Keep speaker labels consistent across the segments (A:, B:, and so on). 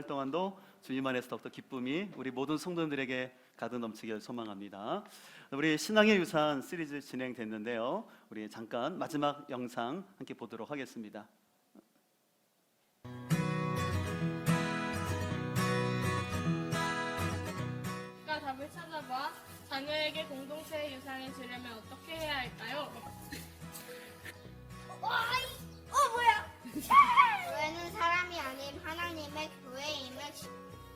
A: 날 동안도 주님 안에서 더욱더 기쁨이 우리 모든 성도님들에게 가득 넘치길 소망합니다. 우리 신앙의 유산 시리즈 진행됐는데요. 우리 잠깐 마지막 영상 함께 보도록 하겠습니다.
B: 답을 찾아봐. 자녀에게 공동체의 유산을 주려면 어떻게 해야 할까요?
C: 뭐야? 교회는 사람이 아닌 하나님의 교회임을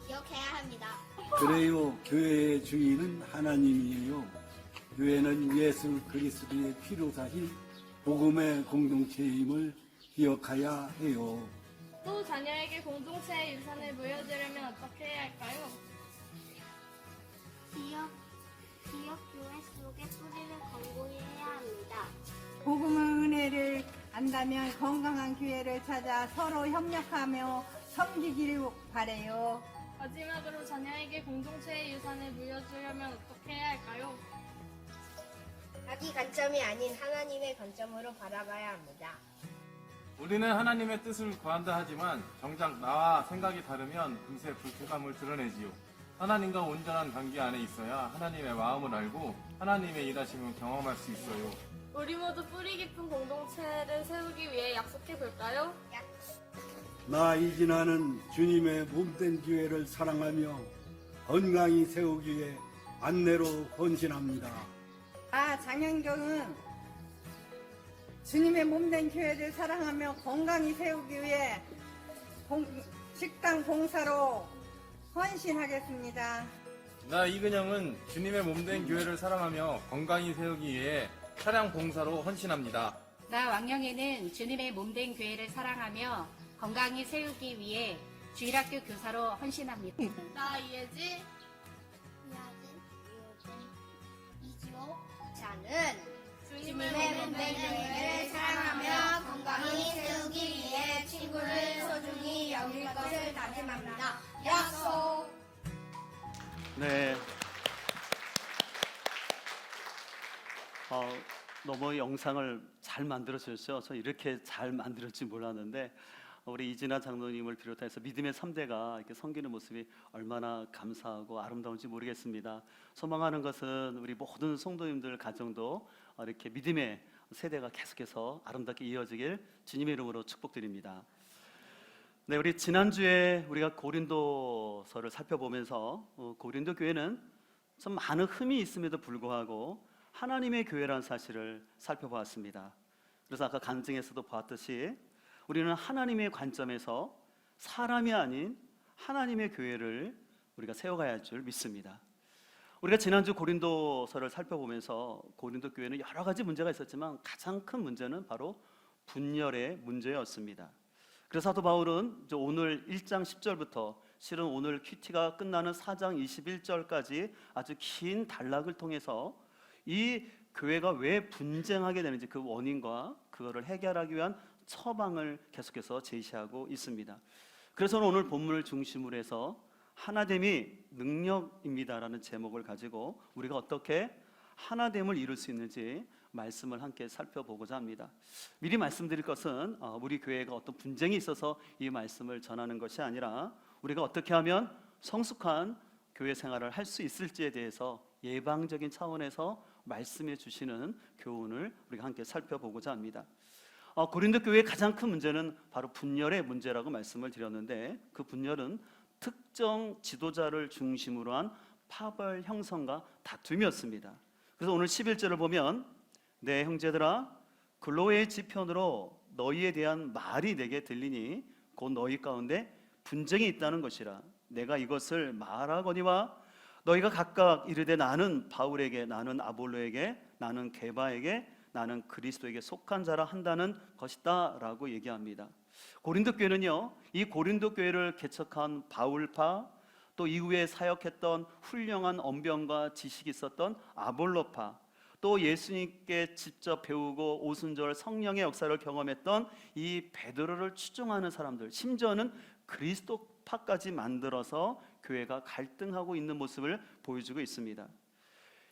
C: 기억해야 합니다.
D: 그래요. 교회의 주인은 하나님이에요. 교회는 예수 그리스도의 피로 사신 복음의 공동체임을 기억해야 해요.
B: 또 자녀에게 공동체의 유산을 물려주려면 어떻게 해야 할까요?
C: 기억 교회 속에 뿌리를 건고히 해야 합니다.
E: 복음의 은혜를 안다면 건강한 기회를 찾아 서로 협력하며 섬기길 바래요.
B: 마지막으로 자녀에게 공동체의 유산을 물려주려면 어떻게 해야 할까요?
C: 자기 관점이 아닌 하나님의 관점으로 바라봐야 합니다.
F: 우리는 하나님의 뜻을 구한다 하지만 정작 나와 생각이 다르면 금세 불쾌감을 드러내지요. 하나님과 온전한 관계 안에 있어야 하나님의 마음을 알고 하나님의 일하심을 경험할 수 있어요.
B: 우리 모두 뿌리 깊은 공동체를 세우기 위해 약속해 볼까요?
D: 나 이진아는 주님의 몸된 교회를 사랑하며 건강히 세우기 위해 안내로 헌신합니다.
E: 장현경은 주님의 몸된 교회를 사랑하며 건강히 세우기 위해 식당 봉사로 헌신하겠습니다.
F: 나 이근영은 주님의 몸된 교회를 사랑하며 건강히 세우기 위해 차량 봉사로 헌신합니다.
G: 나 왕영애는 주님의 몸된 교회를 사랑하며 건강히 세우기 위해 주일학교 교사로 헌신합니다.
B: 나 이혜지,
C: 이지호 자는 주님의 몸된 교회를 사랑하며 건강히 세우기 위해 친구를 소중히 여길 것을 다짐합니다. 약속!
A: 네. 너무 영상을 잘 만들어 주셨죠. 저 이렇게 잘 만들었지 몰랐는데 우리 이진아 장로님을 비롯해서 믿음의 3대가 이렇게 섬기는 모습이 얼마나 감사하고 아름다운지 모르겠습니다. 소망하는 것은 우리 모든 성도님들 가정도 이렇게 믿음의 세대가 계속해서 아름답게 이어지길 주님의 이름으로 축복드립니다. 네, 우리 지난주에 우리가 고린도서를 살펴보면서 고린도 교회는 좀 많은 흠이 있음에도 불구하고 하나님의 교회라는 사실을 살펴보았습니다. 그래서 아까 간증에서도 보았듯이 우리는 하나님의 관점에서 사람이 아닌 하나님의 교회를 우리가 세워가야 할 줄 믿습니다. 우리가 지난주 고린도서를 살펴보면서 고린도 교회는 여러 가지 문제가 있었지만 가장 큰 문제는 바로 분열의 문제였습니다. 그래서 사도 바울은 오늘 1장 10절부터 실은 오늘 큐티가 끝나는 4장 21절까지 아주 긴 단락을 통해서 이 교회가 왜 분쟁하게 되는지 그 원인과 그거를 해결하기 위한 처방을 계속해서 제시하고 있습니다. 그래서 오늘 본문을 중심으로 해서 하나됨이 능력입니다라는 제목을 가지고 우리가 어떻게 하나됨을 이룰 수 있는지 말씀을 함께 살펴보고자 합니다. 미리 말씀드릴 것은 우리 교회가 어떤 분쟁이 있어서 이 말씀을 전하는 것이 아니라 우리가 어떻게 하면 성숙한 교회 생활을 할 수 있을지에 대해서 예방적인 차원에서 말씀해 주시는 교훈을 우리가 함께 살펴보고자 합니다. 고린도 교회의 가장 큰 문제는 바로 분열의 문제라고 말씀을 드렸는데 그 분열은 특정 지도자를 중심으로 한 파벌 형성과 다툼이었습니다. 그래서 오늘 11절을 보면 내 형제들아 글로의 지편으로 너희에 대한 말이 내게 들리니 곧 너희 가운데 분쟁이 있다는 것이라. 내가 이것을 말하거니와 너희가 각각 이르되 나는 바울에게, 나는 아볼로에게, 나는 게바에게, 나는 그리스도에게 속한 자라 한다는 것이다 라고 얘기합니다. 고린도 교회는요, 이 고린도 교회를 개척한 바울파, 또 이후에 사역했던 훌륭한 언변과 지식이 있었던 아볼로파, 또 예수님께 직접 배우고 오순절 성령의 역사를 경험했던 이 베드로를 추종하는 사람들, 심지어는 그리스도파까지 만들어서 교회가 갈등하고 있는 모습을 보여주고 있습니다.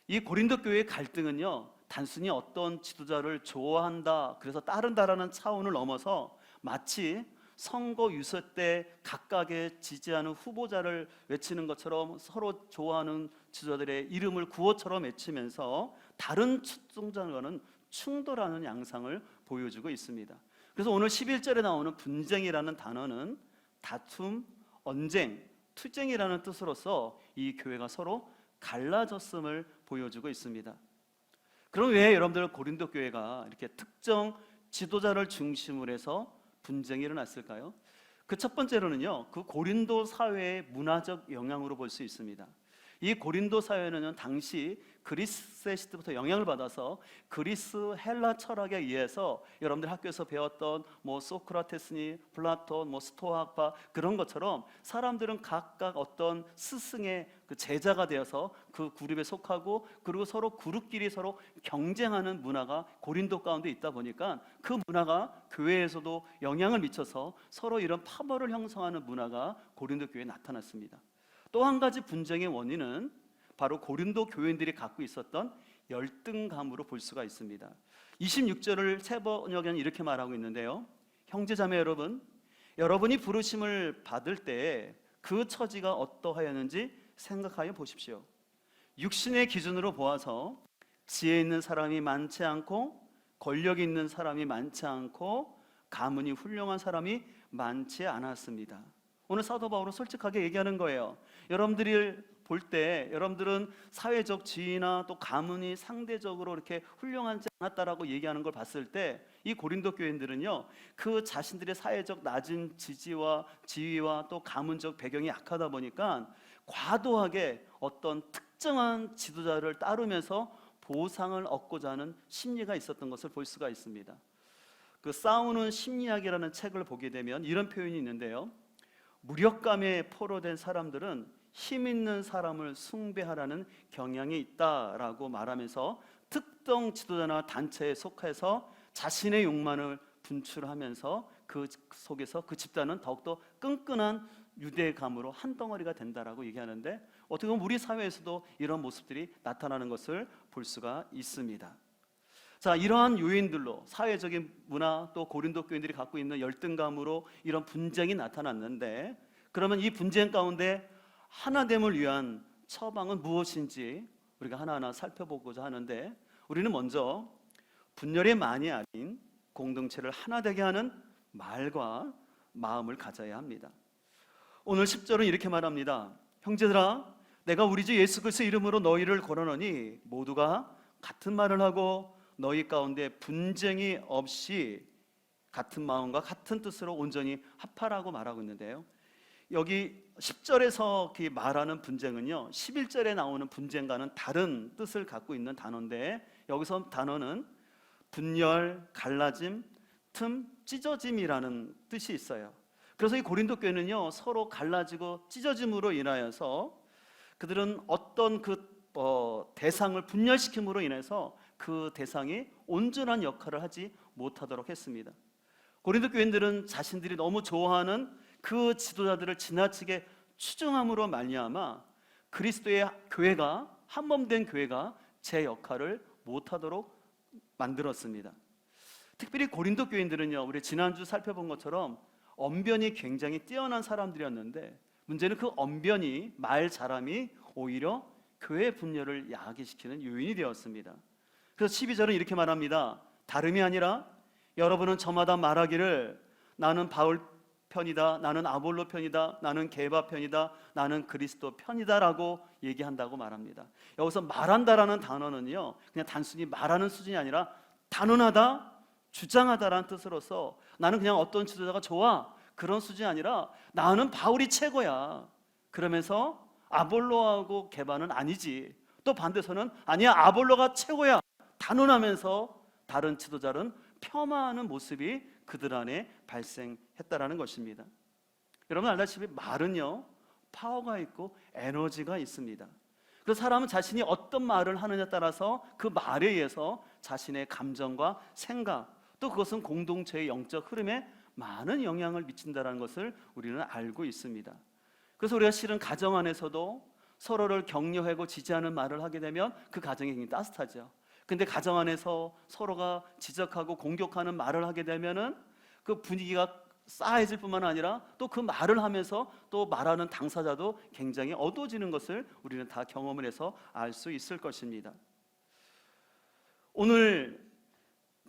A: 이 고린도 교회의 갈등은요, 단순히 어떤 지도자를 좋아한다, 그래서 따른다라는 차원을 넘어서 마치 선거 유세 때 각각의 지지하는 후보자를 외치는 것처럼 서로 좋아하는 지도자들의 이름을 구호처럼 외치면서 다른 추종자와는 충돌하는 양상을 보여주고 있습니다. 그래서 오늘 11절에 나오는 분쟁이라는 단어는 다툼, 언쟁, 투쟁이라는 뜻으로서 이 교회가 서로 갈라졌음을 보여주고 있습니다. 그럼 왜 여러분들 고린도 교회가 이렇게 특정 지도자를 중심으로 해서 분쟁이 일어났을까요? 그 첫 번째로는요, 그 고린도 사회의 문화적 영향으로 볼 수 있습니다. 이 고린도 사회는 당시 그리스의 시대부터 영향을 받아서 그리스 헬라 철학에 의해서 여러분들 학교에서 배웠던 뭐 소크라테스니 플라톤 뭐 스토아학파 그런 것처럼 사람들은 각각 어떤 스승의 그 제자가 되어서 그 그룹에 속하고 그리고 서로 그룹끼리 서로 경쟁하는 문화가 고린도 가운데 있다 보니까 그 문화가 교회에서도 영향을 미쳐서 서로 이런 파벌을 형성하는 문화가 고린도 교회에 나타났습니다. 또 한 가지 분쟁의 원인은 바로 고린도 교인들이 갖고 있었던 열등감으로 볼 수가 있습니다. 26절을 새 번역에는 이렇게 말하고 있는데요. 형제자매 여러분, 여러분이 부르심을 받을 때 그 처지가 어떠하였는지 생각하여 보십시오. 육신의 기준으로 보아서 지혜 있는 사람이 많지 않고 권력 있는 사람이 많지 않고 가문이 훌륭한 사람이 많지 않았습니다. 오늘 사도 바울은 솔직하게 얘기하는 거예요. 여러분들이 볼 때 여러분들은 사회적 지위나 또 가문이 상대적으로 이렇게 훌륭하지 않았다라고 얘기하는 걸 봤을 때 이 고린도 교인들은요, 그 자신들의 사회적 낮은 지지와 지위와 또 가문적 배경이 약하다 보니까 과도하게 어떤 특정한 지도자를 따르면서 보상을 얻고자 하는 심리가 있었던 것을 볼 수가 있습니다. 그 싸우는 심리학이라는 책을 보게 되면 이런 표현이 있는데요. 무력감에 포로된 사람들은 힘 있는 사람을 숭배하라는 경향이 있다라고 말하면서 특정 지도자나 단체에 속해서 자신의 욕망을 분출하면서 그 속에서 그 집단은 더욱더 끈끈한 유대감으로 한 덩어리가 된다라고 얘기하는데 어떻게 보면 우리 사회에서도 이런 모습들이 나타나는 것을 볼 수가 있습니다. 자, 이러한 요인들로 사회적인 문화 또 고린도 교인들이 갖고 있는 열등감으로 이런 분쟁이 나타났는데 그러면 이 분쟁 가운데 하나됨을 위한 처방은 무엇인지 우리가 하나하나 살펴보고자 하는데 우리는 먼저 분열의 많이 아닌 공동체를 하나 되게 하는 말과 마음을 가져야 합니다. 오늘 10절은 이렇게 말합니다. 형제들아, 내가 우리 주 예수 그리스도의 이름으로 너희를 권하노니 모두가 같은 말을 하고 너희 가운데 분쟁이 없이 같은 마음과 같은 뜻으로 온전히 합하라고 말하고 있는데요. 여기 10절에서 말하는 분쟁은요, 11절에 나오는 분쟁과는 다른 뜻을 갖고 있는 단어인데 여기서 단어는 분열, 갈라짐, 틈, 찢어짐이라는 뜻이 있어요. 그래서 이 고린도 교회는요, 서로 갈라지고 찢어짐으로 인하여서 그들은 어떤 대상을 분열시킴으로 인해서 그 대상이 온전한 역할을 하지 못하도록 했습니다. 고린도 교인들은 자신들이 너무 좋아하는 그 지도자들을 지나치게 추종함으로 말미암아 그리스도의 교회가 한몸된 교회가 제 역할을 못하도록 만들었습니다. 특별히 고린도 교인들은요, 우리 지난주 살펴본 것처럼 언변이 굉장히 뛰어난 사람들이었는데 문제는 그 언변이 말 잘함이 오히려 교회 분열을 야기시키는 요인이 되었습니다. 그래서 12절은 이렇게 말합니다. 다름이 아니라 여러분은 저마다 말하기를 나는 바울 편이다, 나는 아볼로 편이다, 나는 게바 편이다, 나는 그리스도 편이다라고 얘기한다고 말합니다. 여기서 말한다라는 단어는요, 그냥 단순히 말하는 수준이 아니라 단언하다, 주장하다라는 뜻으로서 나는 그냥 어떤 지도자가 좋아 그런 수준이 아니라 나는 바울이 최고야 그러면서 아볼로하고 게바는 아니지, 또 반대서는 아니야 아볼로가 최고야 단언하면서 다른 지도자는 폄하하는 모습이 그들 안에 발생했다라는 것입니다. 여러분 알다시피 말은요, 파워가 있고 에너지가 있습니다. 그래서 사람은 자신이 어떤 말을 하느냐에 따라서 그 말에 의해서 자신의 감정과 생각, 또 그것은 공동체의 영적 흐름에 많은 영향을 미친다는 것을 우리는 알고 있습니다. 그래서 우리가 실은 가정 안에서도 서로를 격려하고 지지하는 말을 하게 되면 그 가정이 굉장히 따뜻하죠. 근데 가정 안에서 서로가 지적하고 공격하는 말을 하게 되면은 그 분위기가 싸해질 뿐만 아니라 또 그 말을 하면서 또 말하는 당사자도 굉장히 어두워지는 것을 우리는 다 경험을 해서 알 수 있을 것입니다. 오늘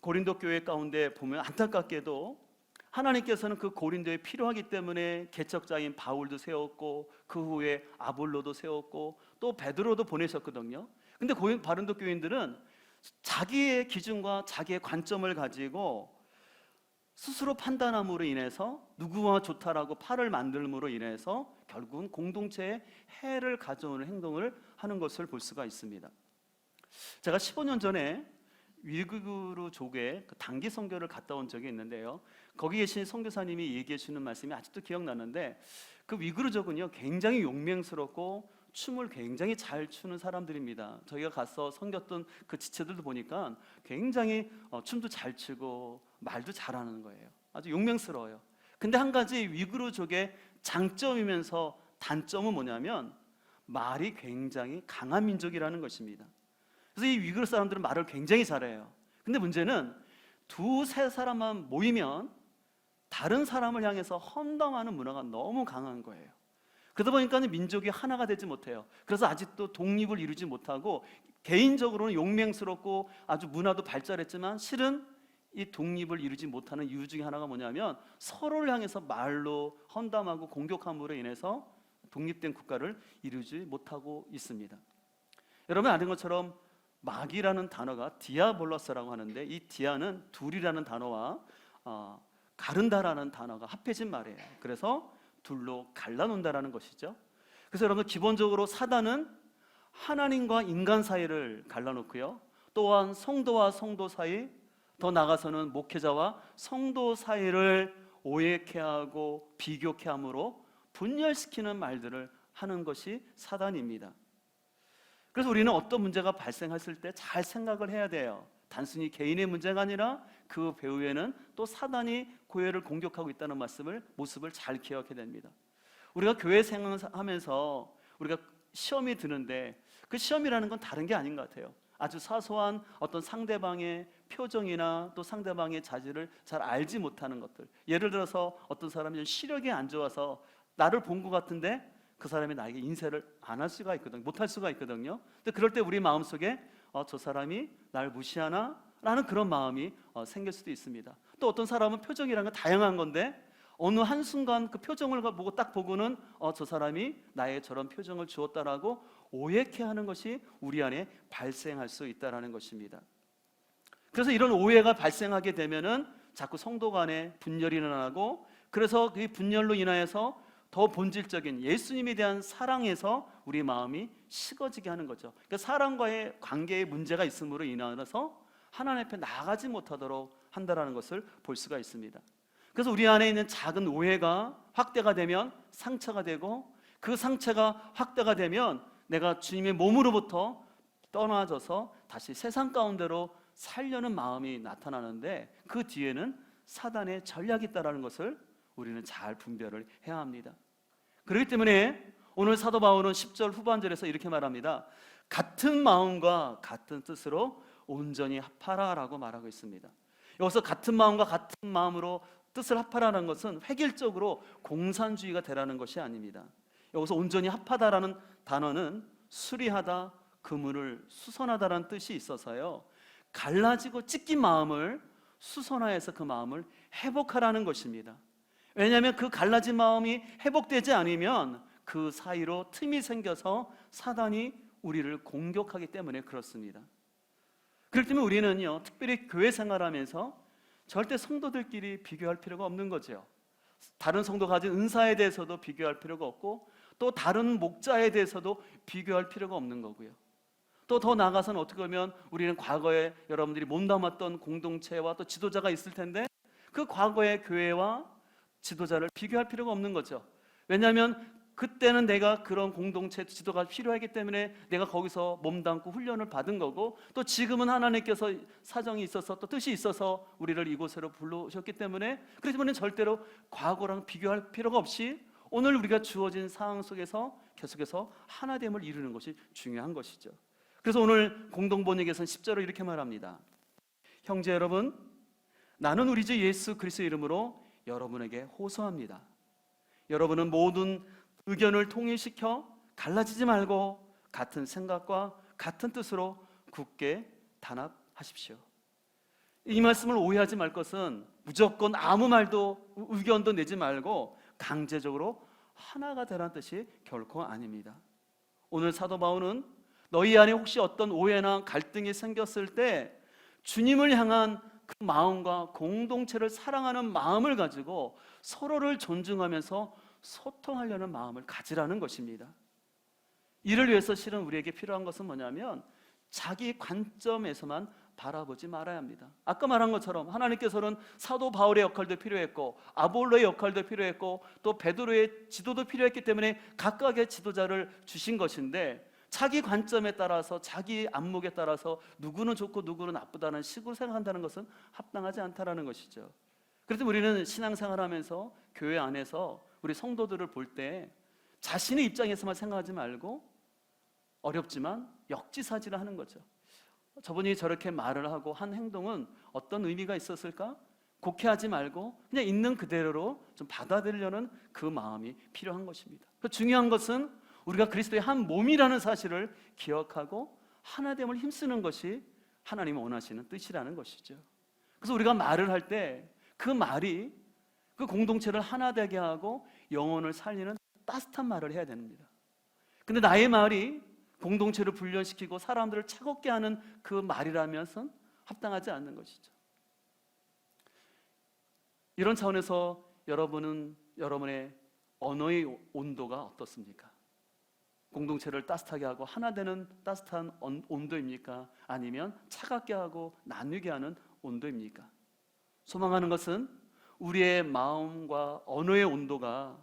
A: 고린도 교회 가운데 보면 안타깝게도 하나님께서는 그 고린도에 필요하기 때문에 개척자인 바울도 세웠고 그 후에 아볼로도 세웠고 또 베드로도 보내셨거든요. 근데 고린도 교인들은 자기의 기준과 자기의 관점을 가지고 스스로 판단함으로 인해서 누구와 좋다라고 팔을 만들므로 인해서 결국은 공동체에 해를 가져오는 행동을 하는 것을 볼 수가 있습니다. 제가 15년 전에 위구르족의 그 단기 선교를 갔다 온 적이 있는데요. 거기 계신 선교사님이 얘기해 주는 말씀이 아직도 기억나는데, 그 위구르족은요 굉장히 용맹스럽고 춤을 굉장히 잘 추는 사람들입니다. 저희가 가서 섬겼던 그 지체들도 보니까 굉장히 춤도 잘 추고 말도 잘하는 거예요. 아주 용맹스러워요. 근데 한 가지 위구르족의 장점이면서 단점은 뭐냐면 말이 굉장히 강한 민족이라는 것입니다. 그래서 이 위구르 사람들은 말을 굉장히 잘해요. 근데 문제는 두세 사람만 모이면 다른 사람을 향해서 험담하는 문화가 너무 강한 거예요. 그러다 보니까 민족이 하나가 되지 못해요. 그래서 아직도 독립을 이루지 못하고 개인적으로는 용맹스럽고 아주 문화도 발달했지만 실은 이 독립을 이루지 못하는 이유 중에 하나가 뭐냐면 서로를 향해서 말로 험담하고 공격함으로 인해서 독립된 국가를 이루지 못하고 있습니다. 여러분 아는 것처럼 마귀라는 단어가 디아볼로스라고 하는데, 이 디아는 둘이라는 단어와 가른다라는 단어가 합해진 말이에요. 그래서 둘로 갈라놓는다라는 것이죠. 그래서 여러분 기본적으로 사단은 하나님과 인간 사이를 갈라놓고요, 또한 성도와 성도 사이, 더 나아가서는 목회자와 성도 사이를 오해케 하고 비교케 함으로 분열시키는 말들을 하는 것이 사단입니다. 그래서 우리는 어떤 문제가 발생했을 때 잘 생각을 해야 돼요. 단순히 개인의 문제가 아니라 그 배후에는 또 사단이 교회를 공격하고 있다는 모습을 잘 기억해야 됩니다. 우리가 교회 생활하면서 우리가 시험이 드는데 그 시험이라는 건 다른 게 아닌 것 같아요. 아주 사소한 어떤 상대방의 표정이나 또 상대방의 자질을 잘 알지 못하는 것들. 예를 들어서 어떤 사람이 시력이 안 좋아서 나를 본 것 같은데 그 사람이 나에게 인사를 안 할 수가 있거든요. 못 할 수가 있거든요. 근데 그럴 때 우리 마음속에 저 사람이 날 무시하나? 라는 그런 마음이 생길 수도 있습니다. 또 어떤 사람은 표정이라는 건 다양한 건데 어느 한순간 그 표정을 보고 딱 보고는 저 사람이 나의 저런 표정을 주었다라고 오해케 하는 것이 우리 안에 발생할 수 있다는 것입니다. 그래서 이런 오해가 발생하게 되면은 자꾸 성도 간에 분열이 일어나고, 그래서 그 분열로 인하여서 더 본질적인 예수님에 대한 사랑에서 우리 마음이 식어지게 하는 거죠. 그러니까 사랑과의 관계에 문제가 있음으로 인하여서 하나님 앞에 나가지 못하도록 한다는 것을 볼 수가 있습니다. 그래서 우리 안에 있는 작은 오해가 확대가 되면 상처가 되고, 그 상처가 확대가 되면 내가 주님의 몸으로부터 떠나져서 다시 세상 가운데로 살려는 마음이 나타나는데, 그 뒤에는 사단의 전략이 있다는 것을 우리는 잘 분별을 해야 합니다. 그렇기 때문에 오늘 사도 바울은 10절 후반절에서 이렇게 말합니다. 같은 마음과 같은 뜻으로 온전히 합하라라고 말하고 있습니다. 여기서 같은 마음과 같은 마음으로 뜻을 합하라는 것은 획일적으로 공산주의가 되라는 것이 아닙니다. 여기서 온전히 합하다라는 단어는 수리하다, 그물을 수선하다라는 뜻이 있어서요, 갈라지고 찢긴 마음을 수선화해서 그 마음을 회복하라는 것입니다. 왜냐하면 그 갈라진 마음이 회복되지 않으면 그 사이로 틈이 생겨서 사단이 우리를 공격하기 때문에 그렇습니다. 그렇기 때문에 우리는요, 특별히 교회 생활하면서 절대 성도들끼리 비교할 필요가 없는 거죠. 다른 성도가 가진 은사에 대해서도 비교할 필요가 없고, 또 다른 목자에 대해서도 비교할 필요가 없는 거고요. 또 더 나아가서는 어떻게 보면 우리는 과거에 여러분들이 몸담았던 공동체와 또 지도자가 있을 텐데 그 과거의 교회와 지도자를 비교할 필요가 없는 거죠. 왜냐하면 그때는 내가 그런 공동체 지도가 필요하기 때문에 내가 거기서 몸담고 훈련을 받은 거고, 또 지금은 하나님께서 사정이 있어서 또 뜻이 있어서 우리를 이곳으로 불러오셨기 때문에, 그렇기 때문에 절대로 과거랑 비교할 필요가 없이 오늘 우리가 주어진 상황 속에서 계속해서 하나됨을 이루는 것이 중요한 것이죠. 그래서 오늘 공동번역에서는 10절을 이렇게 말합니다. 형제 여러분, 나는 우리 주 예수 그리스도의 이름으로 여러분에게 호소합니다. 여러분은 모든 의견을 통일시켜 갈라지지 말고 같은 생각과 같은 뜻으로 굳게 단합하십시오. 이 말씀을 오해하지 말 것은 무조건 아무 말도 의견도 내지 말고 강제적으로 하나가 되라는 뜻이 결코 아닙니다. 오늘 사도 바울은 너희 안에 혹시 어떤 오해나 갈등이 생겼을 때 주님을 향한 그 마음과 공동체를 사랑하는 마음을 가지고 서로를 존중하면서 소통하려는 마음을 가지라는 것입니다. 이를 위해서 실은 우리에게 필요한 것은 뭐냐면 자기 관점에서만 바라보지 말아야 합니다. 아까 말한 것처럼 하나님께서는 사도 바울의 역할도 필요했고 아볼로의 역할도 필요했고 또 베드로의 지도도 필요했기 때문에 각각의 지도자를 주신 것인데 자기 관점에 따라서 자기 안목에 따라서 누구는 좋고 누구는 나쁘다는 식으로 생각한다는 것은 합당하지 않다라는 것이죠. 그래서 우리는 신앙생활하면서 교회 안에서 우리 성도들을 볼 때 자신의 입장에서만 생각하지 말고 어렵지만 역지사지를 하는 거죠. 저분이 저렇게 말을 하고 한 행동은 어떤 의미가 있었을까? 곡해하지 말고 그냥 있는 그대로 좀 받아들이려는 그 마음이 필요한 것입니다. 중요한 것은 우리가 그리스도의 한 몸이라는 사실을 기억하고 하나됨을 힘쓰는 것이 하나님이 원하시는 뜻이라는 것이죠. 그래서 우리가 말을 할 때 그 말이 그 공동체를 하나 되게 하고 영혼을 살리는 따뜻한 말을 해야 됩니다. 근데 나의 말이 공동체를 분련시키고 사람들을 차갑게 하는 그 말이라면서 합당하지 않는 것이죠. 이런 차원에서 여러분은 여러분의 언어의 온도가 어떻습니까? 공동체를 따뜻하게 하고 하나 되는 따뜻한 온도입니까? 아니면 차갑게 하고 나누게 하는 온도입니까? 소망하는 것은 우리의 마음과 언어의 온도가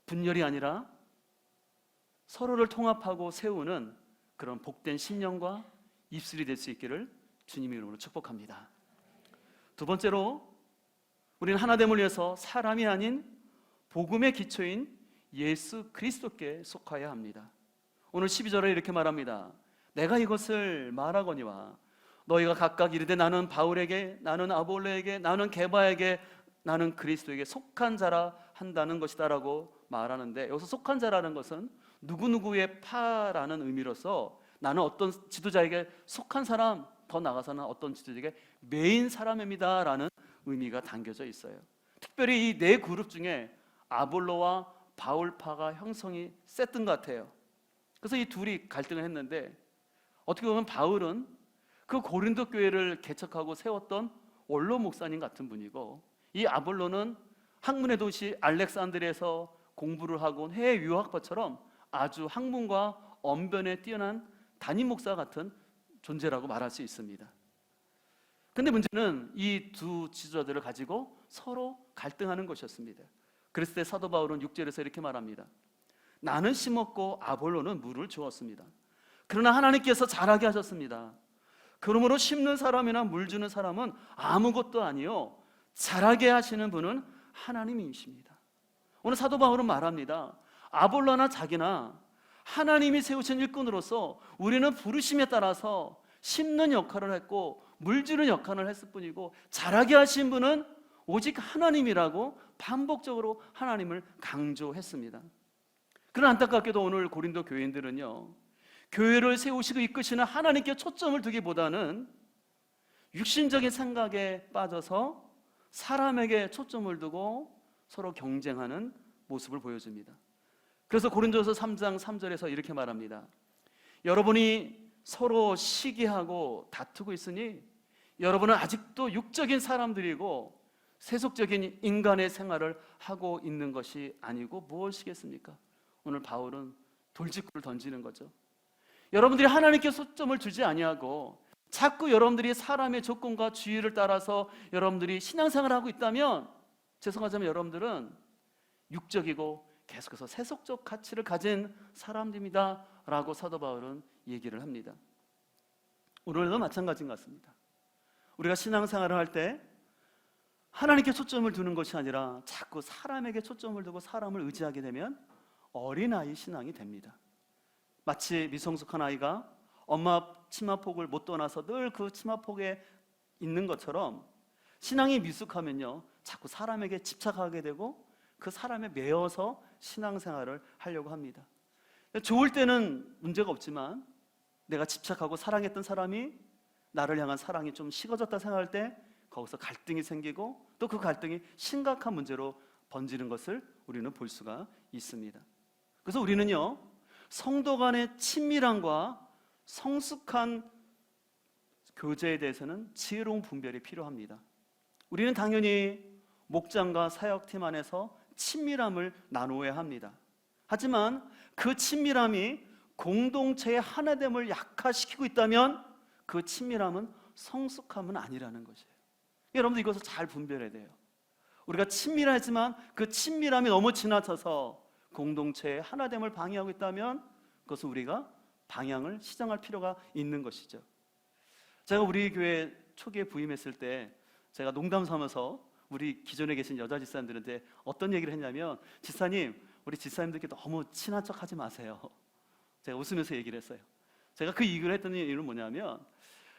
A: 분열이 아니라 서로를 통합하고 세우는 그런 복된 심령과 입술이 될 수 있기를 주님의 이름으로 축복합니다. 두 번째로 우리는 하나됨을 위해서 사람이 아닌 복음의 기초인 예수 그리스도께 속하여야 합니다. 오늘 12절에 이렇게 말합니다. 내가 이것을 말하거니와 너희가 각각 이르되 나는 바울에게 나는 아볼로에게 나는 게바에게 나는 그리스도에게 속한 자라 한다는 것이다 라고 말하는데 여기서 속한 자라는 것은 누구누구의 파라는 의미로서 나는 어떤 지도자에게 속한 사람, 더 나아가서는 어떤 지도자에게 매인 사람입니다 라는 의미가 담겨져 있어요. 특별히 이 네 그룹 중에 아볼로와 바울파가 형성이 셌던 것 같아요. 그래서 이 둘이 갈등을 했는데 어떻게 보면 바울은 그 고린도 교회를 개척하고 세웠던 원로 목사님 같은 분이고 이 아볼로는 학문의 도시 알렉산드리아에서 공부를 하고 해외 유학파처럼 아주 학문과 언변에 뛰어난 담임 목사 같은 존재라고 말할 수 있습니다. 근데 문제는 이 두 지도자들을 가지고 서로 갈등하는 것이었습니다. 그랬을 때 사도 바울은 6절에서 이렇게 말합니다. 나는 심었고 아볼로는 물을 주었습니다. 그러나 하나님께서 자라게 하셨습니다. 그러므로 심는 사람이나 물 주는 사람은 아무것도 아니요 자라게 하시는 분은 하나님이십니다. 오늘 사도 바울은 말합니다. 아볼로나 자기나 하나님이 세우신 일꾼으로서 우리는 부르심에 따라서 심는 역할을 했고 물 주는 역할을 했을 뿐이고 자라게 하신 분은 오직 하나님이라고 반복적으로 하나님을 강조했습니다. 그러나 안타깝게도 오늘 고린도 교인들은요 교회를 세우시고 이끄시는 하나님께 초점을 두기보다는 육신적인 생각에 빠져서 사람에게 초점을 두고 서로 경쟁하는 모습을 보여줍니다. 그래서 고린도서 3장 3절에서 이렇게 말합니다. 여러분이 서로 시기하고 다투고 있으니 여러분은 아직도 육적인 사람들이고 세속적인 인간의 생활을 하고 있는 것이 아니고 무엇이겠습니까? 오늘 바울은 돌직구를 던지는 거죠. 여러분들이 하나님께 초점을 주지 아니하고 자꾸 여러분들이 사람의 조건과 주의를 따라서 여러분들이 신앙생활을 하고 있다면 죄송하지만 여러분들은 육적이고 계속해서 세속적 가치를 가진 사람들입니다 라고 사도 바울은 얘기를 합니다. 오늘도 마찬가지인 것 같습니다. 우리가 신앙생활을 할 때 하나님께 초점을 두는 것이 아니라 자꾸 사람에게 초점을 두고 사람을 의지하게 되면 어린아이 신앙이 됩니다. 마치 미성숙한 아이가 엄마 치마폭을 못 떠나서 늘 그 치마폭에 있는 것처럼 신앙이 미숙하면요 자꾸 사람에게 집착하게 되고 그 사람에 매여서 신앙생활을 하려고 합니다. 좋을 때는 문제가 없지만 내가 집착하고 사랑했던 사람이 나를 향한 사랑이 좀 식어졌다 생각할 때 거기서 갈등이 생기고 또 그 갈등이 심각한 문제로 번지는 것을 우리는 볼 수가 있습니다. 그래서 우리는요, 성도 간의 친밀함과 성숙한 교제에 대해서는 지혜로운 분별이 필요합니다. 우리는 당연히 목장과 사역팀 안에서 친밀함을 나누어야 합니다. 하지만 그 친밀함이 공동체의 하나됨을 약화시키고 있다면 그 친밀함은 성숙함은 아니라는 것이에요. 여러분들 이것을 잘 분별해야 돼요. 우리가 친밀하지만 그 친밀함이 너무 지나쳐서 공동체의 하나됨을 방해하고 있다면 그것은 우리가 방향을 시정할 필요가 있는 것이죠. 제가 우리 교회 초기에 부임했을 때 제가 농담 삼아서 우리 기존에 계신 여자 집사님들한테 어떤 얘기를 했냐면, 집사님, 우리 집사님들께 너무 친한 척 하지 마세요. 제가 웃으면서 얘기를 했어요. 제가 그 얘기를 했던 이유는 뭐냐면,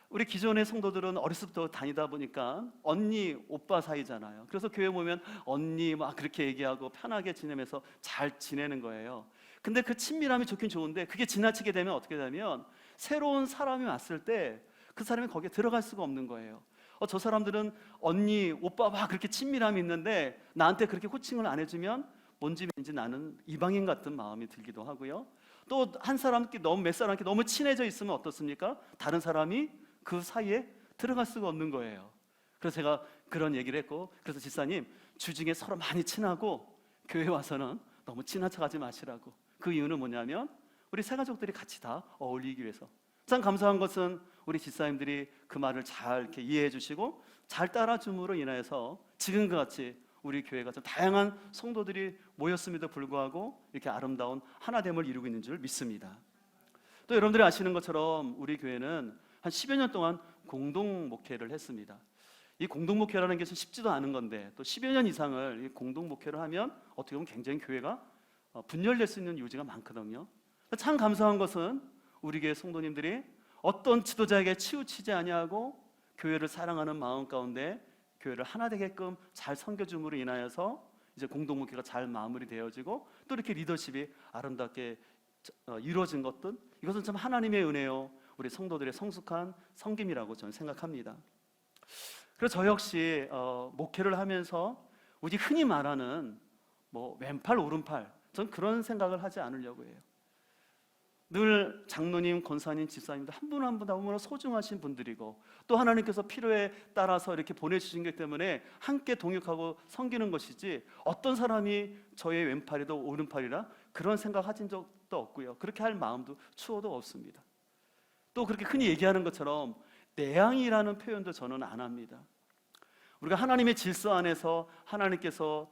A: 우리 기존의 성도들은 어렸을 때부터 다니다 보니까 언니, 오빠 사이잖아요. 그래서 교회 보면 언니 막 그렇게 얘기하고 편하게 지내면서 잘 지내는 거예요. 근데 그 친밀함이 좋긴 좋은데 그게 지나치게 되면 어떻게 되냐면 새로운 사람이 왔을 때 그 사람이 거기에 들어갈 수가 없는 거예요. 저 사람들은 언니, 오빠 막 그렇게 친밀함이 있는데 나한테 그렇게 호칭을 안 해주면 뭔지 왠지 나는 이방인 같은 마음이 들기도 하고요. 또 한 사람께 너무 몇 사람께 너무 친해져 있으면 어떻습니까? 다른 사람이 그 사이에 들어갈 수가 없는 거예요. 그래서 제가 그런 얘기를 했고, 그래서 집사님, 주중에 서로 많이 친하고 교회 와서는 너무 친한 척하지 마시라고. 그 이유는 뭐냐면 우리 세 가족들이 같이 다 어울리기 위해서. 참 감사한 것은 우리 집사님들이 그 말을 잘 이렇게 이해해 주시고 잘 따라줌으로 인하여서 지금과 같이 우리 교회가 좀 다양한 성도들이 모였음에도 불구하고 이렇게 아름다운 하나됨을 이루고 있는 줄 믿습니다. 또 여러분들이 아시는 것처럼 우리 교회는 한 10여 년 동안 공동 목회를 했습니다. 이 공동 목회라는 것은 쉽지도 않은 건데 또 10여 년 이상을 이 공동 목회를 하면 어떻게 보면 굉장히 교회가 분열될 수 있는 요지가 많거든요. 참 감사한 것은 우리 교회 성도님들이 어떤 지도자에게 치우치지 아니하고 교회를 사랑하는 마음 가운데 교회를 하나 되게끔 잘 섬겨줌으로 인하여서 이제 공동 목회가 잘 마무리되어지고 또 이렇게 리더십이 아름답게 이루어진 것들, 이것은 참 하나님의 은혜요, 우리 성도들의 성숙한 섬김이라고 저는 생각합니다. 그래서 저 역시 목회를 하면서 우리 흔히 말하는 뭐 왼팔 오른팔, 전 그런 생각을 하지 않으려고 해요. 늘 장로님, 권사님, 집사님들 한 분 한 분 너무나 소중하신 분들이고 또 하나님께서 필요에 따라서 이렇게 보내주신 것 때문에 함께 동역하고 섬기는 것이지 어떤 사람이 저의 왼팔이도 오른팔이라 그런 생각 하신 적도 없고요. 그렇게 할 마음도 추호도 없습니다. 또 그렇게 흔히 얘기하는 것처럼 내향이라는 표현도 저는 안 합니다. 우리가 하나님의 질서 안에서 하나님께서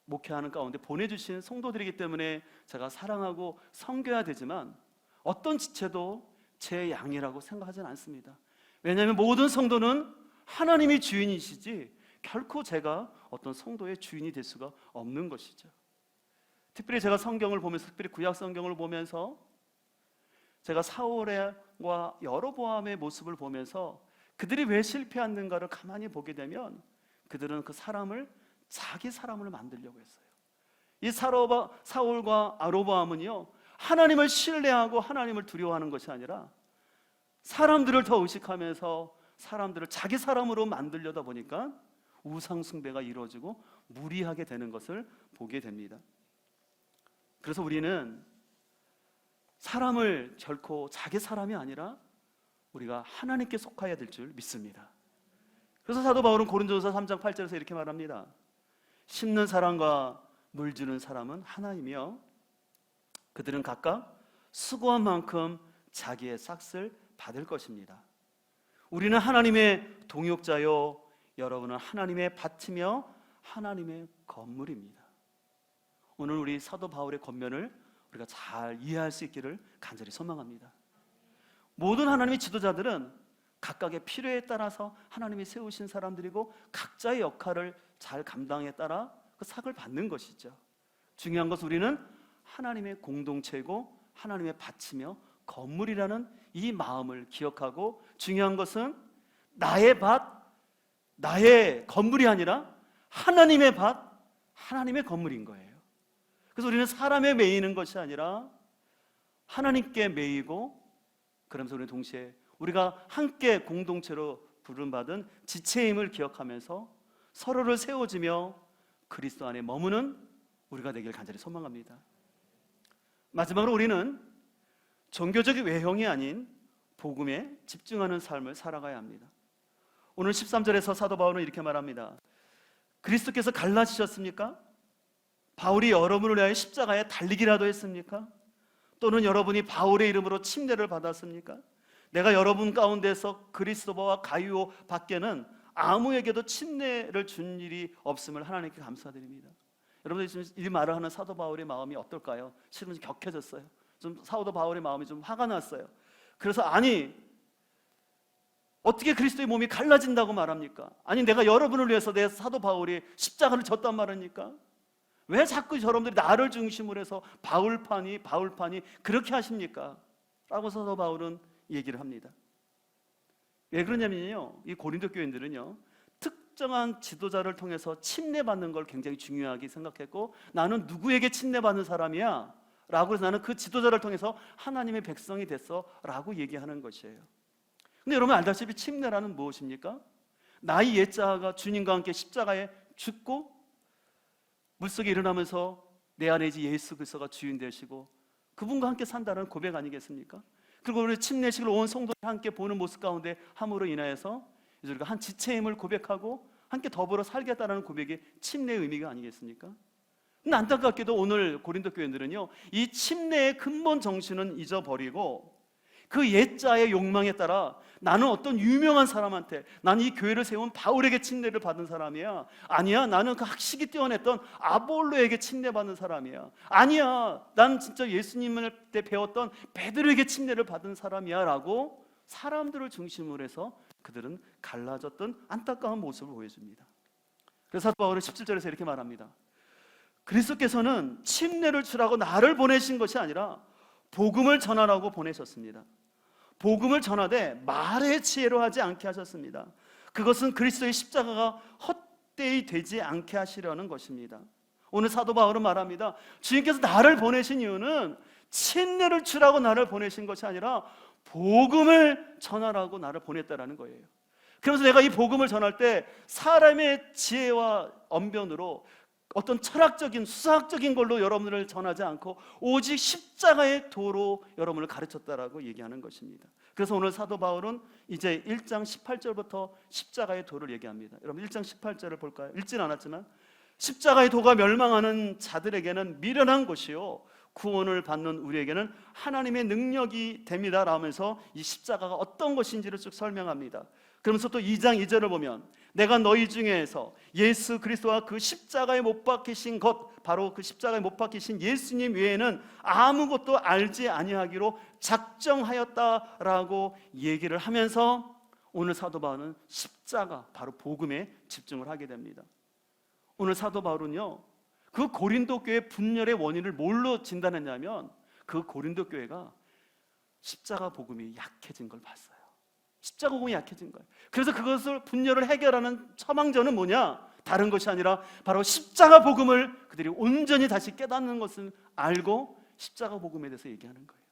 A: 목회하는 가운데 보내주신 성도들이기 때문에 제가 사랑하고 섬겨야 되지만 어떤 지체도 제 양이라고 생각하지는 않습니다. 왜냐하면 모든 성도는 하나님이 주인이시지 결코 제가 어떤 성도의 주인이 될 수가 없는 것이죠. 특별히 제가 성경을 보면서, 특별히 구약 성경을 보면서 제가 사울과 여로보암의 모습을 보면서 그들이 왜 실패했는가를 가만히 보게 되면 그들은 그 사람을 자기 사람을 만들려고 했어요. 이 사울과 여로보암은요, 하나님을 신뢰하고 하나님을 두려워하는 것이 아니라 사람들을 더 의식하면서 사람들을 자기 사람으로 만들려다 보니까 우상 숭배가 이루어지고 무리하게 되는 것을 보게 됩니다. 그래서 우리는 사람을 결코 자기 사람이 아니라 우리가 하나님께 속하여야 될 줄 믿습니다. 그래서 사도 바울은 고린도전서 3장 8절에서 이렇게 말합니다. 심는 사람과 물주는 사람은 하나이며 그들은 각각 수고한 만큼 자기의 삭을 받을 것입니다. 우리는 하나님의 동역자요, 여러분은 하나님의 밭이며 하나님의 건물입니다. 오늘 우리 사도 바울의 권면을 우리가 잘 이해할 수 있기를 간절히 소망합니다. 모든 하나님의 지도자들은 각각의 필요에 따라서 하나님이 세우신 사람들이고 각자의 역할을 잘 감당에 따라 그 삭을 받는 것이죠. 중요한 것은 우리는 하나님의 공동체고 하나님의 밭이며 건물이라는 이 마음을 기억하고, 중요한 것은 나의 밭, 나의 건물이 아니라 하나님의 밭, 하나님의 건물인 거예요. 그래서 우리는 사람에 매이는 것이 아니라 하나님께 매이고, 그러면서 우리는 동시에 우리가 함께 공동체로 부름받은 지체임을 기억하면서 서로를 세워주며 그리스도 안에 머무는 우리가 되길 간절히 소망합니다. 마지막으로 우리는 종교적 외형이 아닌 복음에 집중하는 삶을 살아가야 합니다. 오늘 13절에서 사도 바울은 이렇게 말합니다. 그리스도께서 갈라지셨습니까? 바울이 여러분을 위하여 십자가에 달리기라도 했습니까? 또는 여러분이 바울의 이름으로 침례를 받았습니까? 내가 여러분 가운데서 그리스도와 가이오 밖에는 아무에게도 침례를 준 일이 없음을 하나님께 감사드립니다. 여러분들 지금 이 말을 하는 사도 바울의 마음이 어떨까요? 실은 격해졌어요. 좀 사도 바울의 마음이 좀 화가 났어요. 그래서 아니, 어떻게 그리스도의 몸이 갈라진다고 말합니까? 아니, 내가 여러분을 위해서 내 사도 바울이 십자가를 졌단 말입니까? 왜 자꾸 여러분들이 나를 중심으로 해서 바울파니 그렇게 하십니까? 라고 사도 바울은 얘기를 합니다. 왜 그러냐면요, 이 고린도 교인들은요, 특정한 지도자를 통해서 침례받는 걸 굉장히 중요하게 생각했고, 나는 누구에게 침례받는 사람이야? 라고 해서 나는 그 지도자를 통해서 하나님의 백성이 됐어 라고 얘기하는 것이에요. 근데 여러분 알다시피 침례라는 무엇입니까? 나의 옛자가 주님과 함께 십자가에 죽고 물속에 일어나면서 내 안에 이제 예수 그리스도가 주인 되시고 그분과 함께 산다는 고백 아니겠습니까? 그리고 우리 침례식을 온 성도들이 함께 보는 모습 가운데 함으로 인하여서 이제 우리가 한 지체임을 고백하고 함께 더불어 살겠다는 고백이 침례의 의미가 아니겠습니까? 근데 안타깝게도 오늘 고린도 교인들은요, 이 침례의 근본 정신은 잊어버리고 그 옛자의 욕망에 따라 나는 어떤 유명한 사람한테, 나는 이 교회를 세운 바울에게 침례를 받은 사람이야, 아니야 나는 그 학식이 뛰어냈던 아볼로에게 침례받은 사람이야, 아니야 나는 진짜 예수님을 때 배웠던 베드로에게 침례를 받은 사람이야 라고 사람들을 중심으로 해서 그들은 갈라졌던 안타까운 모습을 보여줍니다. 그래서 사도 바울은 17절에서 이렇게 말합니다. 그리스도께서는 침례를 주라고 나를 보내신 것이 아니라 복음을 전하라고 보내셨습니다. 복음을 전하되 말의 지혜로 하지 않게 하셨습니다. 그것은 그리스도의 십자가가 헛되이 되지 않게 하시려는 것입니다. 오늘 사도 바울은 말합니다. 주님께서 나를 보내신 이유는 침례를 주라고 나를 보내신 것이 아니라 복음을 전하라고 나를 보냈다라는 거예요. 그래서 내가 이 복음을 전할 때 사람의 지혜와 언변으로 어떤 철학적인 수학적인 걸로 여러분을 전하지 않고 오직 십자가의 도로 여러분을 가르쳤다라고 얘기하는 것입니다. 그래서 오늘 사도 바울은 이제 1장 18절부터 십자가의 도를 얘기합니다. 여러분 1장 18절을 볼까요? 읽지는 않았지만 십자가의 도가 멸망하는 자들에게는 미련한 것이요 구원을 받는 우리에게는 하나님의 능력이 됩니다 라면서 이 십자가가 어떤 것인지를 쭉 설명합니다. 그러면서 또 2장 2절을 보면 내가 너희 중에서 예수 그리스도와 그 십자가에 못 박히신 것, 바로 그 십자가에 못 박히신 예수님 외에는 아무것도 알지 아니하기로 작정하였다라고 얘기를 하면서 오늘 사도 바울은 십자가, 바로 복음에 집중을 하게 됩니다. 오늘 사도 바울은요, 그 고린도 교회 분열의 원인을 뭘로 진단했냐면 그 고린도 교회가 십자가 복음이 약해진 걸 봤어요. 십자가 복음이 약해진 거예요. 그래서 그것을 분열을 해결하는 처방전은 뭐냐? 다른 것이 아니라 바로 십자가 복음을 그들이 온전히 다시 깨닫는 것을 알고 십자가 복음에 대해서 얘기하는 거예요.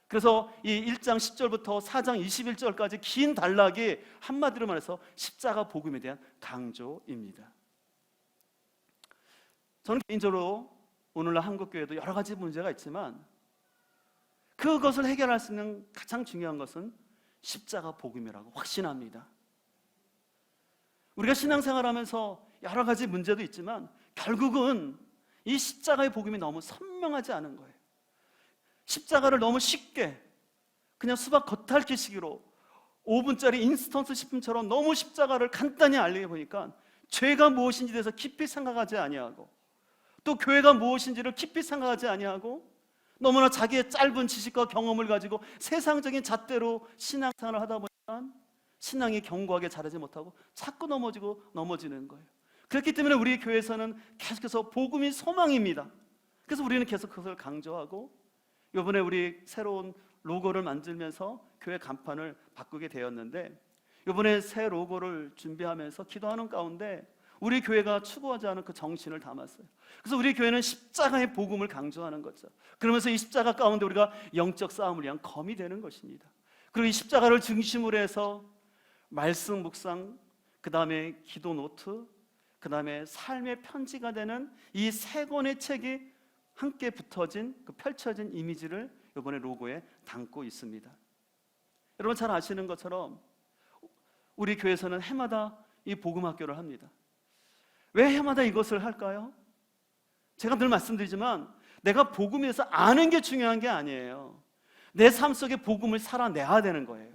A: 그래서 이 1장 10절부터 4장 21절까지 긴 단락이 한마디로 말해서 십자가 복음에 대한 강조입니다. 저는 개인적으로 오늘날 한국교회도 여러 가지 문제가 있지만 그것을 해결할 수 있는 가장 중요한 것은 십자가 복음이라고 확신합니다. 우리가 신앙생활하면서 여러 가지 문제도 있지만 결국은 이 십자가의 복음이 너무 선명하지 않은 거예요. 십자가를 너무 쉽게 그냥 수박 겉핥기식으로 5분짜리 인스턴트 식품처럼 너무 십자가를 간단히 알리게 보니까 죄가 무엇인지 대해서 깊이 생각하지 아니하고 또 교회가 무엇인지를 깊이 생각하지 아니하고 너무나 자기의 짧은 지식과 경험을 가지고 세상적인 잣대로 신앙생활을 하다 보니까 신앙이 견고하게 자라지 못하고 자꾸 넘어지는 거예요. 그렇기 때문에 우리 교회에서는 계속해서 복음이 소망입니다. 그래서 우리는 계속 그것을 강조하고 이번에 우리 새로운 로고를 만들면서 교회 간판을 바꾸게 되었는데 이번에 새 로고를 준비하면서 기도하는 가운데 우리 교회가 추구하지 않은 그 정신을 담았어요. 그래서 우리 교회는 십자가의 복음을 강조하는 거죠. 그러면서 이 십자가 가운데 우리가 영적 싸움을 위한 검이 되는 것입니다. 그리고 이 십자가를 중심으로 해서 말씀 묵상, 그 다음에 기도 노트, 그 다음에 삶의 편지가 되는 이 세 권의 책이 함께 붙어진 그 펼쳐진 이미지를 이번에 로고에 담고 있습니다. 여러분 잘 아시는 것처럼 우리 교회에서는 해마다 이 복음학교를 합니다. 왜 해마다 이것을 할까요? 제가 늘 말씀드리지만 내가 복음에서 아는 게 중요한 게 아니에요. 내 삶 속에 복음을 살아내야 되는 거예요.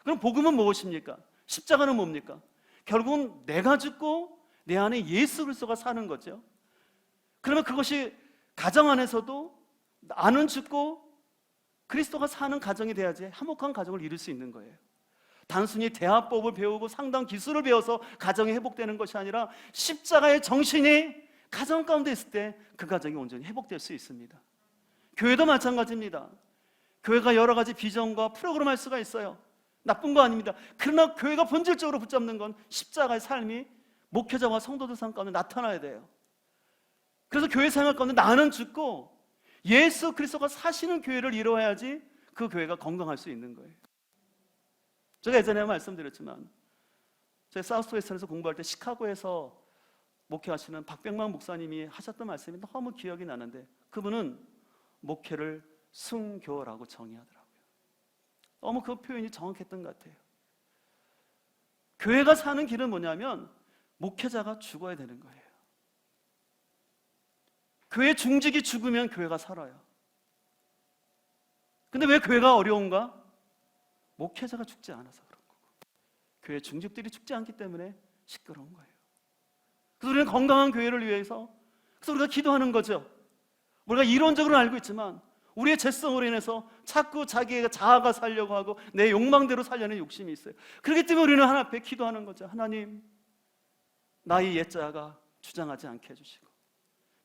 A: 그럼 복음은 무엇입니까? 십자가는 뭡니까? 결국은 내가 죽고 내 안에 예수 그리스도가 사는 거죠. 그러면 그것이 가정 안에서도 나는 죽고 그리스도가 사는 가정이 돼야지 화목한 가정을 이룰 수 있는 거예요. 단순히 대화법을 배우고 상담 기술을 배워서 가정이 회복되는 것이 아니라 십자가의 정신이 가정 가운데 있을 때 그 가정이 온전히 회복될 수 있습니다. 교회도 마찬가지입니다. 교회가 여러 가지 비전과 프로그램 할 수가 있어요. 나쁜 거 아닙니다. 그러나 교회가 본질적으로 붙잡는 건 십자가의 삶이 목회자와 성도들 삶 가운데 나타나야 돼요. 그래서 교회 생활 가운데 나는 죽고 예수 그리스도가 사시는 교회를 이루어야지 그 교회가 건강할 수 있는 거예요. 제가 예전에 말씀드렸지만 제가 사우스웨스턴에서 공부할 때 시카고에서 목회하시는 박병만 목사님이 하셨던 말씀이 너무 기억이 나는데 그분은 목회를 순교라고 정의하더라고요. 너무 그 표현이 정확했던 것 같아요. 교회가 사는 길은 뭐냐면 목회자가 죽어야 되는 거예요. 교회 중직이 죽으면 교회가 살아요. 근데 왜 교회가 어려운가? 목회자가 죽지 않아서 그런 거고 교회 중직들이 죽지 않기 때문에 시끄러운 거예요. 그래서 우리는 건강한 교회를 위해서 그래서 우리가 기도하는 거죠. 우리가 이론적으로 알고 있지만 우리의 죄성으로 인해서 자꾸 자기의 자아가 살려고 하고 내 욕망대로 살려는 욕심이 있어요. 그렇기 때문에 우리는 하나님 앞에 기도하는 거죠. 하나님, 나의 옛자아가 주장하지 않게 해주시고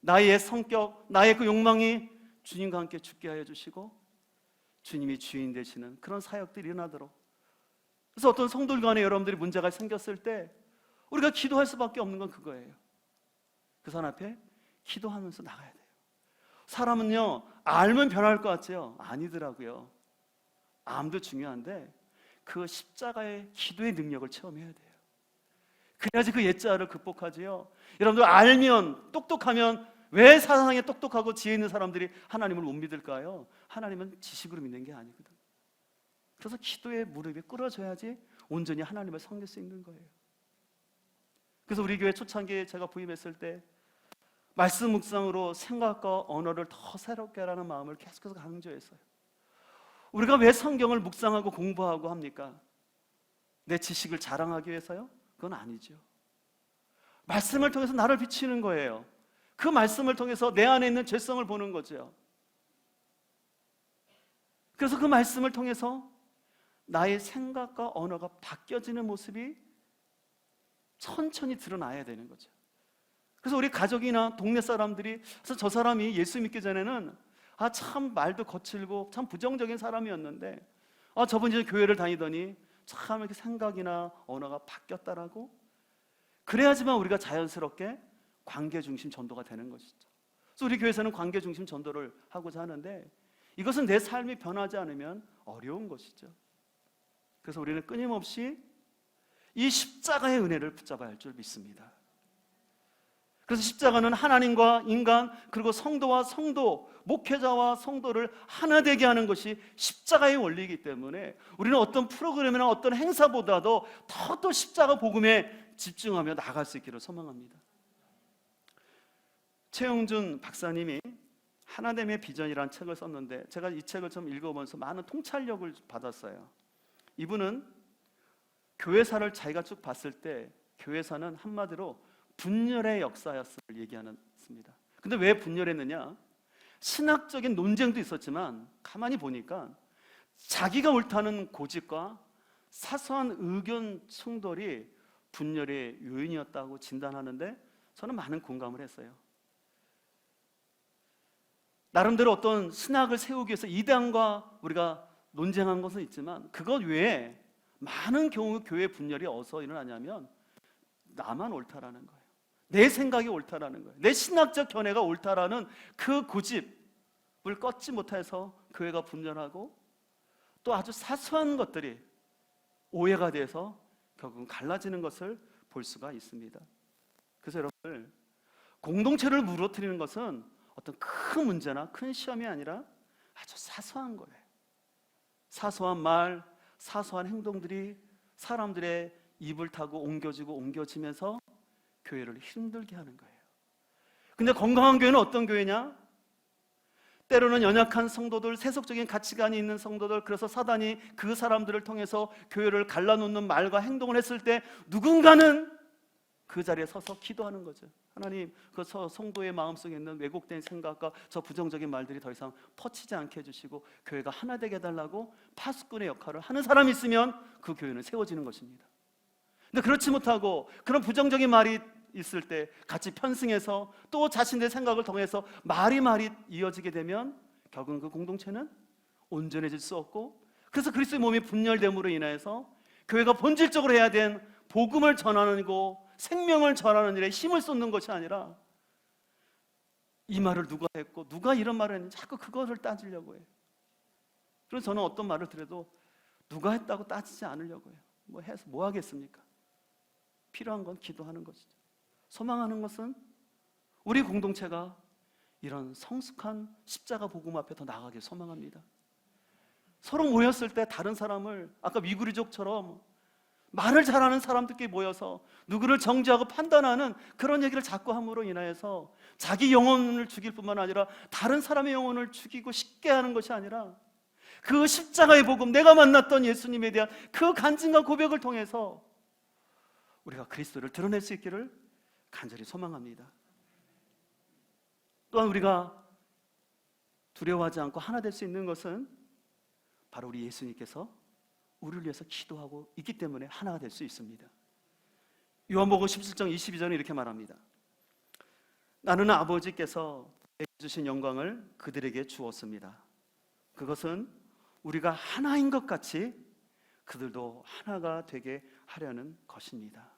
A: 나의 옛 성격, 나의 그 욕망이 주님과 함께 죽게 하여 주시고 주님이 주인 되시는 그런 사역들이 일어나도록. 그래서 어떤 성도들 간에 여러분들이 문제가 생겼을 때 우리가 기도할 수밖에 없는 건 그거예요. 그 사람 앞에 기도하면서 나가야 돼요. 사람은요 알면 변할 것 같죠? 아니더라고요. 암도 중요한데 그 십자가의 기도의 능력을 체험해야 돼요. 그래야지 그 옛자를 극복하지요. 여러분들 알면 똑똑하면 왜 세상에 똑똑하고 지혜 있는 사람들이 하나님을 못 믿을까요? 하나님은 지식으로 믿는 게 아니거든. 그래서 기도의 무릎이 꿇어져야지 온전히 하나님을 섬길 수 있는 거예요. 그래서 우리 교회 초창기에 제가 부임했을 때 말씀 묵상으로 생각과 언어를 더 새롭게 하라는 마음을 계속해서 강조했어요. 우리가 왜 성경을 묵상하고 공부하고 합니까? 내 지식을 자랑하기 위해서요? 그건 아니죠. 말씀을 통해서 나를 비치는 거예요. 그 말씀을 통해서 내 안에 있는 죄성을 보는 거죠. 그래서 그 말씀을 통해서 나의 생각과 언어가 바뀌어지는 모습이 천천히 드러나야 되는 거죠. 그래서 우리 가족이나 동네 사람들이 그래서 저 사람이 예수 믿기 전에는 참 말도 거칠고 참 부정적인 사람이었는데 저번 주에 교회를 다니더니 참 이렇게 생각이나 언어가 바뀌었다라고. 그래야지만 우리가 자연스럽게 관계 중심 전도가 되는 것이죠. 그래서 우리 교회에서는 관계 중심 전도를 하고자 하는데 이것은 내 삶이 변하지 않으면 어려운 것이죠. 그래서 우리는 끊임없이 이 십자가의 은혜를 붙잡아야 할 줄 믿습니다. 그래서 십자가는 하나님과 인간 그리고 성도와 성도, 목회자와 성도를 하나 되게 하는 것이 십자가의 원리이기 때문에 우리는 어떤 프로그램이나 어떤 행사보다도 더 십자가 복음에 집중하며 나아갈 수 있기를 소망합니다. 최영준 박사님이 하나됨의 비전이라는 책을 썼는데 제가 이 책을 좀 읽어보면서 많은 통찰력을 받았어요. 이분은 교회사를 자기가 쭉 봤을 때 교회사는 한마디로 분열의 역사였음을 얘기하습니다. 근데 왜 분열했느냐? 신학적인 논쟁도 있었지만 가만히 보니까 자기가 옳다는 고집과 사소한 의견 충돌이 분열의 요인이었다고 진단하는데 저는 많은 공감을 했어요. 나름대로 어떤 신학을 세우기 위해서 이단과 우리가 논쟁한 것은 있지만 그것 외에 많은 경우 교회 분열이 어디서 일어나냐면 나만 옳다라는 거예요. 내 생각이 옳다라는 거예요. 내 신학적 견해가 옳다라는 그 고집을 꺾지 못해서 교회가 분열하고 또 아주 사소한 것들이 오해가 돼서 결국은 갈라지는 것을 볼 수가 있습니다. 그래서 여러분, 공동체를 무너뜨리는 것은 어떤 큰 문제나 큰 시험이 아니라 아주 사소한 거예요. 사소한 말, 사소한 행동들이 사람들의 입을 타고 옮겨지면서 교회를 힘들게 하는 거예요. 근데 건강한 교회는 어떤 교회냐? 때로는 연약한 성도들, 세속적인 가치관이 있는 성도들, 그래서 사단이 그 사람들을 통해서 교회를 갈라놓는 말과 행동을 했을 때 누군가는 그 자리에 서서 기도하는 거죠. 하나님, 그 성도의 마음속에 있는 왜곡된 생각과 저 부정적인 말들이 더 이상 퍼치지 않게 해주시고 교회가 하나 되게 해달라고 파수꾼의 역할을 하는 사람이 있으면 그 교회는 세워지는 것입니다. 근데 그렇지 못하고 그런 부정적인 말이 있을 때 같이 편승해서 또 자신의 생각을 통해서 말이 이어지게 되면 결국은 그 공동체는 온전해질 수 없고, 그래서 그리스도의 몸이 분열됨으로 인해서 교회가 본질적으로 해야 된 복음을 전하고 생명을 전하는 일에 힘을 쏟는 것이 아니라 이 말을 누가 했고 누가 이런 말을 했는지 자꾸 그거를 따지려고 해요. 그래서 저는 어떤 말을 들어도 누가 했다고 따지지 않으려고 해요. 뭐 해서 뭐 하겠습니까? 필요한 건 기도하는 것이죠. 소망하는 것은 우리 공동체가 이런 성숙한 십자가 복음 앞에 더 나아가길 소망합니다. 서로 모였을 때 다른 사람을 아까 미구리족처럼 말을 잘하는 사람들끼리 모여서 누구를 정죄하고 판단하는 그런 얘기를 자꾸 함으로 인하여서 자기 영혼을 죽일 뿐만 아니라 다른 사람의 영혼을 죽이고 쉽게 하는 것이 아니라 그 십자가의 복음, 내가 만났던 예수님에 대한 그 간증과 고백을 통해서 우리가 그리스도를 드러낼 수 있기를 간절히 소망합니다. 또한 우리가 두려워하지 않고 하나 될 수 있는 것은 바로 우리 예수님께서 우리를 위해서 기도하고 있기 때문에 하나가 될 수 있습니다. 요한복음 17장 22절은 이렇게 말합니다. 나는 아버지께서 내게 주신 영광을 그들에게 주었습니다. 그것은 우리가 하나인 것 같이 그들도 하나가 되게 하려는 것입니다.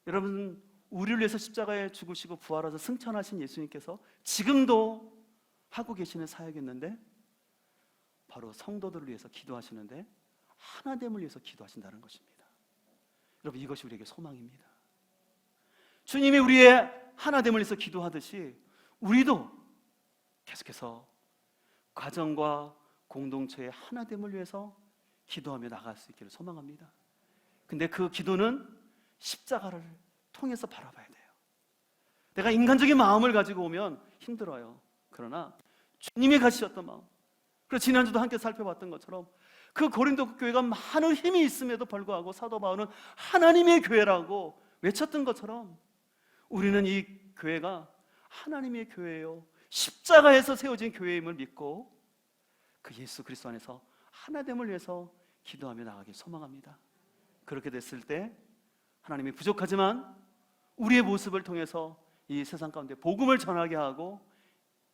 A: 여러분, 우리를 위해서 십자가에 죽으시고 부활하셔서 승천하신 예수님께서 지금도 하고 계시는 사역이었는데 바로 성도들을 위해서 기도하시는데 하나됨을 위해서 기도하신다는 것입니다. 여러분, 이것이 우리에게 소망입니다. 주님이 우리의 하나됨을 위해서 기도하듯이 우리도 계속해서 가정과 공동체의 하나됨을 위해서 기도하며 나갈 수 있기를 소망합니다. 근데 그 기도는 십자가를 통해서 바라봐야 돼요. 내가 인간적인 마음을 가지고 오면 힘들어요. 그러나 주님이 가지셨던 마음, 그래서 지난주도 함께 살펴봤던 것처럼 그 고린도 교회가 많은 힘이 있음에도 불구하고 사도 바울은 하나님의 교회라고 외쳤던 것처럼 우리는 이 교회가 하나님의 교회예요, 십자가에서 세워진 교회임을 믿고 그 예수 그리스도 안에서 하나됨을 위해서 기도하며 나가길 소망합니다. 그렇게 됐을 때 하나님이 부족하지만 우리의 모습을 통해서 이 세상 가운데 복음을 전하게 하고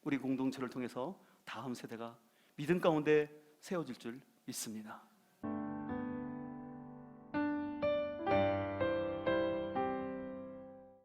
A: 우리 공동체를 통해서 다음 세대가 믿음 가운데 세워질 줄 믿습니다.